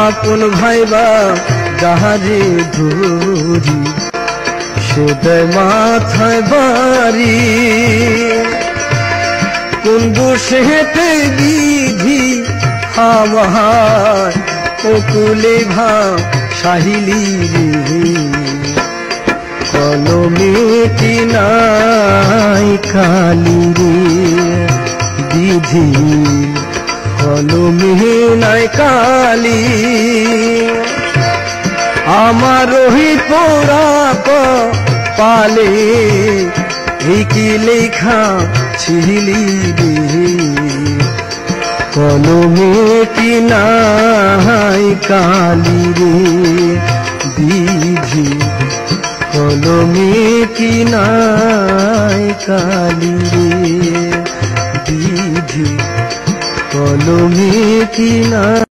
আপন ভাইবা যাহারে ধরি সে দেয় মাথায় বাড়ি। কোন দোষেতে বিধি আমার অকুলে সাহিলি রে, কলমে কি নাই কালি রে বিধি, কলমে নাই কালি। আমার ওই পোড়া পালে এই কি লেখা ছিলি রে, কলমে কি নাই কালি রে বিধি, কলমে কি নাই কালি রে বিধি, কলমে কি নাই।